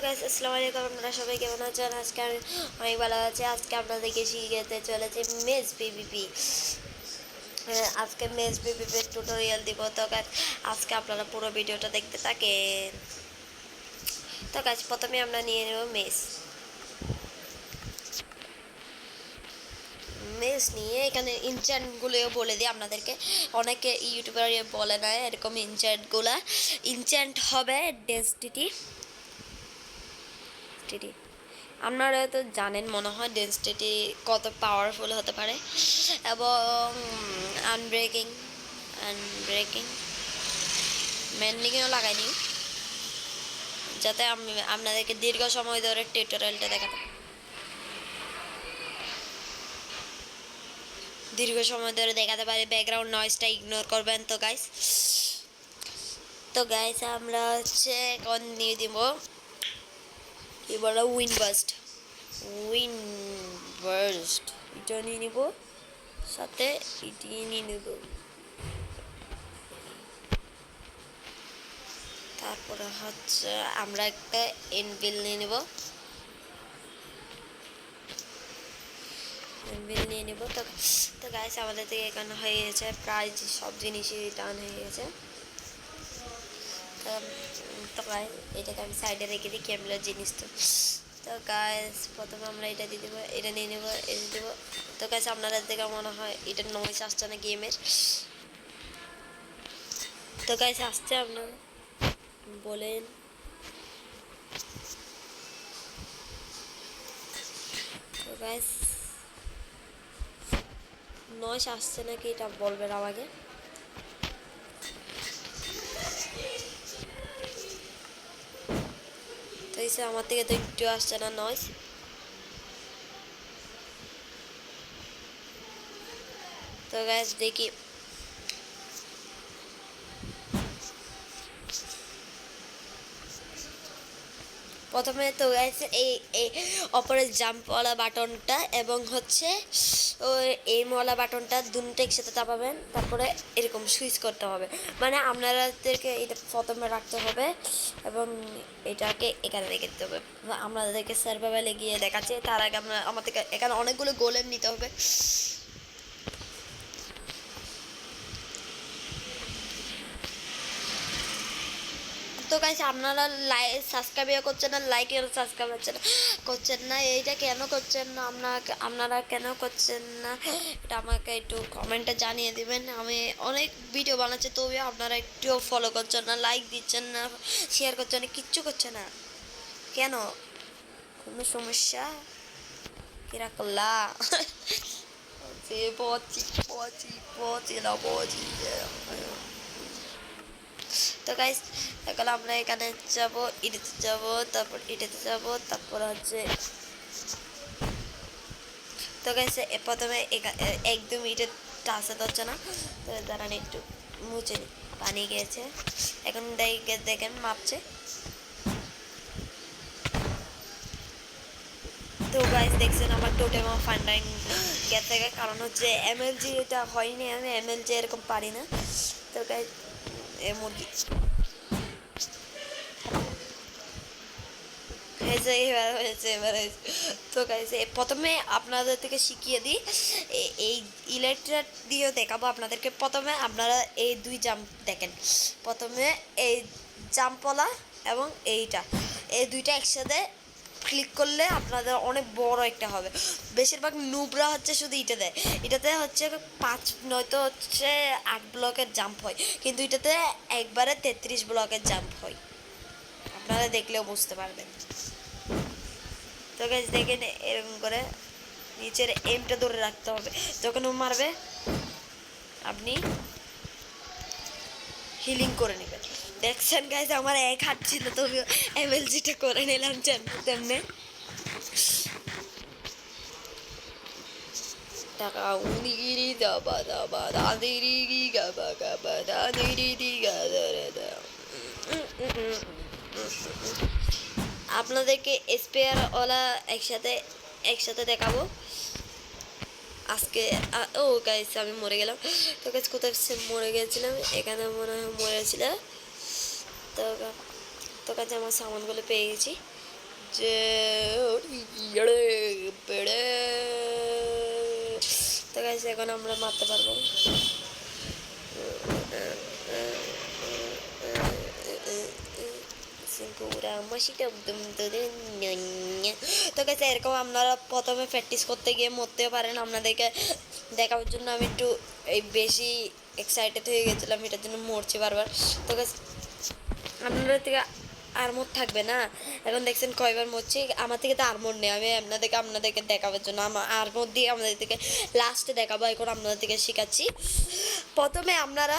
Guys আসসালামু আলাইকুম, আপনারা সবাই কেমন আছেন? আজকে আমি অনেক ভালো আছি। আজকে আপনাদেরকে শিখাতে চলেছে মেজ পিভিপি। আজকে মেজ পিভিপি টিউটোরিয়াল দিব। তো গাইস আজকে আপনারা পুরো ভিডিওটা দেখতে থাকেন। তো গাইস প্রথমে আমরা নিয়ে নেব মেজ মেজ নিয়ে এখানে ইনচ্যান্টগুলোও বলে দিই আপনাদেরকে। অনেকে ইউটিউবার বলে না এরকম ইনচ্যান্ট হবে ডেন্সিটি। আপনারা তো জানেন মনে হয় ডেন্সিটি কত পাওয়ারফুল হতে পারে, এবং আনব্রেকিং মেন্ডিংও লাগাইনি, যাতে আমি আপনাদেরকে দীর্ঘ সময় ধরে টিউটোরিয়ালটা দেখাতে পারি। ব্যাকগ্রাউন্ড নয়েজটা ইগনোর করবেন। তো গাইস আমরা হচ্ছে এখন নিয়ে দিব কি বলো উইন্ডবার্স্ট এটা নিয়ে নিব, সাথে এটি নিয়ে নেব। তারপরে হচ্ছে আমরা একটা এনভিল নিয়ে নেব। তো গাইস আমাদের থেকে এখানে হয়ে গেছে প্রায় সব জিনিসই টান হয়ে গেছে। তো গাইস এটাকে আমি সাইডে রেখে দিই, ক্যামেরার জিনিস তো গাইস প্রথমে আমরা এটা দিয়ে দেবো, এটা নিয়ে নেবো, এটা দেবো। তো গাইস আপনাদের দেখে মনে হয় এটা নয়েজ আসছে না গেমের। তো গাইস আসছে, আপনারা বলেন। তো গাইস নয়েজ আসছে নাকি এটা বলবেন আমাকে। তো এসে আমার থেকে তো একটু আসছে না নয়েজ। তো গাইস দেখি প্রথমে তো গাইস এই অপরের জাম্পওয়ালা বাটনটা এবং হচ্ছে ওই এইমওয়ালা বাটনটা দুটো একসাথে চাপাবেন, তারপরে এরকম সুইচ করতে হবে। মানে আপনাদেরকে এটা প্রথমে রাখতে হবে এবং এটাকে এখানে রেখে দিতে হবে। আপনাদেরকে সার্ভাইভালে গিয়ে দেখাচ্ছে, তার আগে আমাদেরকে এখানে অনেকগুলো গোলেম নিতে হবে। তো গাইস আপনারা সাবস্ক্রাইব করছেন না, লাইক আর সাবস্ক্রাইব করছেন না, এইটা কেন করছেন না? আপনারা কেন করছেন না এটা আমাকে একটু কমেন্টে জানিয়ে দিবেন। আমি অনেক ভিডিও বানাচ্ছি, তবে আপনারা একটু ফলো করছেন না, লাইক দিচ্ছেন না, শেয়ার করছেন না, কিচ্ছু করছে না কেন? কোনো সমস্যা কিরা করলা? তো গাইস এখন আমরা এখানে যাব, এটাতে যাব, তারপর এটাতে যাব, তারপর হচ্ছে তো গাইস প্রথমে একদম এটা টাচাতে হচ্ছে না। তো দাঁড়ান একটু মুছে নিই, পানি গিয়েছে। এখন দেখেন মাপছে। তো গাইস দেখছেন আমার টোটেম অফ ফান্ডাইং গেছে, কারণ হচ্ছে এমএলজি এটা হয়নি, আমি এমএলজি এরকম পারি না। তো গাইস মুরগি তো গাইস প্রথমে আপনাদের থেকে শিখিয়ে দিই, এই ইলেকট্রিক দিয়েও দেখাবো আপনাদেরকে। প্রথমে আপনারা এই দুই জাম্প দেখেন, প্রথমে এই জাম্পওয়ালা এবং এই দুইটা একসাথে ক্লিক করলে আপনাদের অনেক বড় একটা হবে। বেশিরভাগ নুবরা হচ্ছে শুধু এটাতে হচ্ছে 5 নয়তো হচ্ছে 8 ব্লকের জাম্প হয়, কিন্তু এটাতে একবারে 33 ব্লকের জাম্প হয়। আপনারা দেখলেও বুঝতে পারবেন। তো গাইস দেখেন এরকম করে নিচের এমটা ধরে রাখতে হবে, যখন ও মারবে আপনি হিলিং করে নেবেন। দেখছেন গাইস আমার এক হাত ছিল, তবে এমএলজিটা করে নিলাম তেমনে। টাকা উনিগিরি দাবা দাবা দাদিরি গি গাবা গাবা দাদিরি দি গাদারে দা। আপনাদেরকে স্পেয়ারওয়ালা একসাথে দেখাবো আজকে। ও গাইস আমি মরে গেলাম। তো গাইস কোথায় মরে গেছিলাম? এখানে মনে হয় মরেছিল। তো তো গাইস আমার সামানগুলো পেয়ে গেছি। হচ্ছে তো গাইস এখন আমরা মারতে পারবো। তো গাইস এরকম আপনারা প্রথমে প্র্যাকটিস করতে গিয়ে মরতেও পারেন। আপনাদেরকে দেখাবার জন্য আমি একটু এই বেশি এক্সাইটেড হয়ে গেছিলাম, এটার জন্য মরছি বারবার। তো গাইস আপনাদের থেকে আর্মোর থাকবে না, এখন দেখছেন কয়বার মরছি। আমার থেকে তো আর্মোর নেই, আমি আপনাদেরকে দেখাবার জন্য আমার আর্মোর দিয়ে আপনাদের থেকে লাস্টে দেখাবো। এখন আপনাদের থেকে শেখাচ্ছি। প্রথমে আপনারা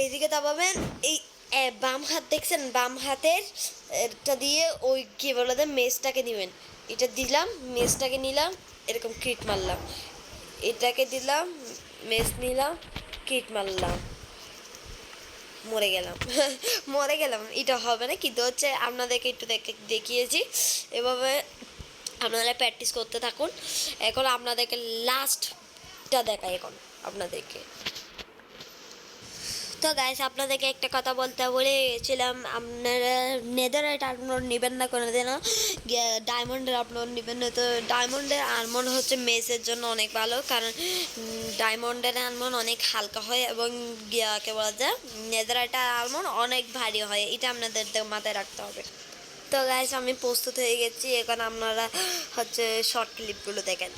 এইদিকে দাবাবেন, এই বাম হাত দেখছেন, বাম হাতের এটা দিয়ে ওই কী বলে মেজটাকে দিবেন। এটা দিলাম, মেজটাকে নিলাম, এরকম ক্রিট মারলাম, এটাকে দিলাম, মেজ নিলাম, ক্রিট মারলাম, মরে গেলাম মরে গেলাম। এটা হবে না, কিন্তু হচ্ছে আপনাদেরকে একটু দেখিয়েছি। এভাবে আপনারা প্র্যাকটিস করতে থাকুন। এখন আপনাদেরকে লাস্টটা দেখাই এখন আপনাদেরকে। তো গাইস আপনাদেরকে একটা কথা বলতে বলেছিলাম, আপনারা নেদাররাইট আর্মর নেবেন না কোনো দিনও, ডায়মন্ডের আর্মর নেবেন না। তো ডায়মন্ডের আর্মর হচ্ছে মেসের জন্য অনেক ভালো, কারণ ডায়মন্ডের আর্মর অনেক হালকা হয় এবং কে বলা যায় নেদাররাইট আর্মর অনেক ভারী হয়, এটা আপনাদের মাথায় রাখতে হবে। তো গাইস আমি প্রস্তুত হয়ে গেছি, এখন আপনারা হচ্ছে শর্ট ক্লিপগুলো দেখেন।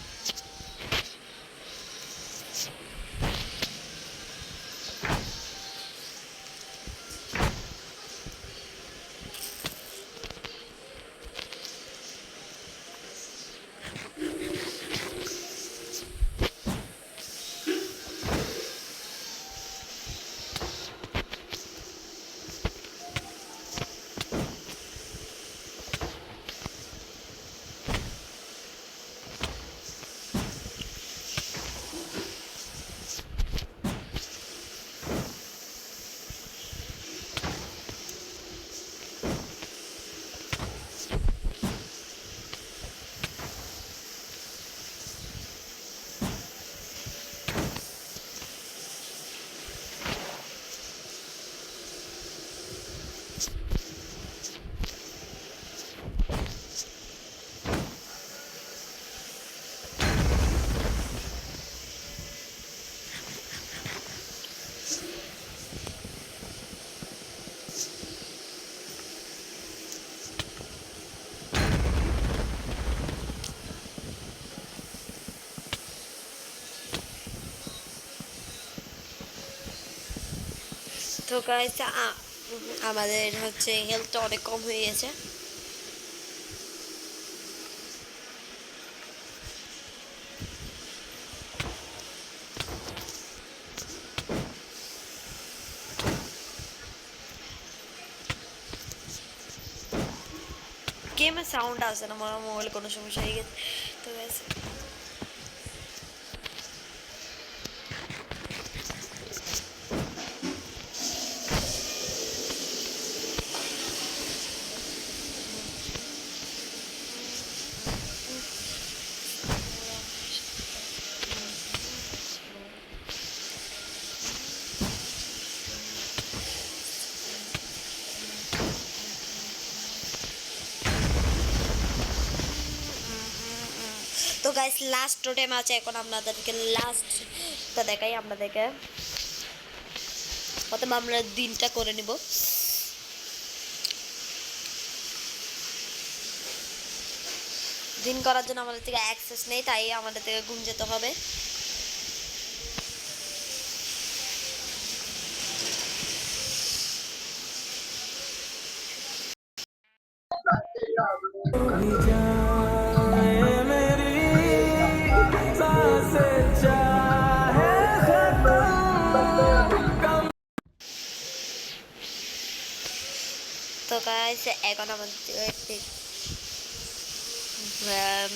তো গাইস আমাদের হচ্ছে হেলথটা অনেক কম হয়ে গেছে। গেমের সাউন্ড আসে না, আমার মোবাইলে কোনো সমস্যা হয়ে গেছে। তো গাইস তো গাইস লাস্ট টোটেম আছে, এখন আপনাদেরকে লাস্টটা দেখাই। আপনাদেরকে প্রথমে আমরা দিনটা করে নিব। দিন করার জন্য আমাদের থেকে অ্যাক্সেস নেই, তাই আমাদের থেকে ঘুম যেতে হবে। তো গাইস এখন আমাদের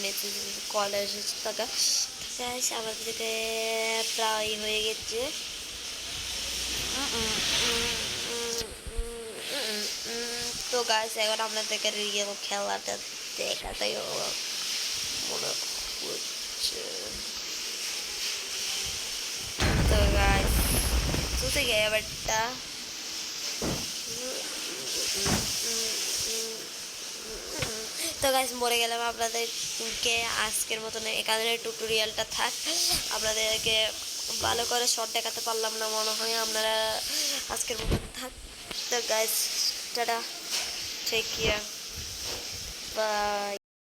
মেসেজ কল এসেছে। তো গাইস আমাদেরকে প্রায় হয়ে গেছে। তো গাইস এখন আপনাদেরকে রিয়েল খেলাটা দেখাতেই মনে হচ্ছে। তো গাইস তুই গিয়ে এবারটা তো গাইস মরে গেলাম, আপনাদেরকে আজকের মতন এখানে টিউটোরিয়ালটা থাক। আপনাদেরকে ভালো করে শর্ট দেখাতে পারলাম না মনে হয়, আপনারা আজকের মতন থাক। তো guys tata, take care, by.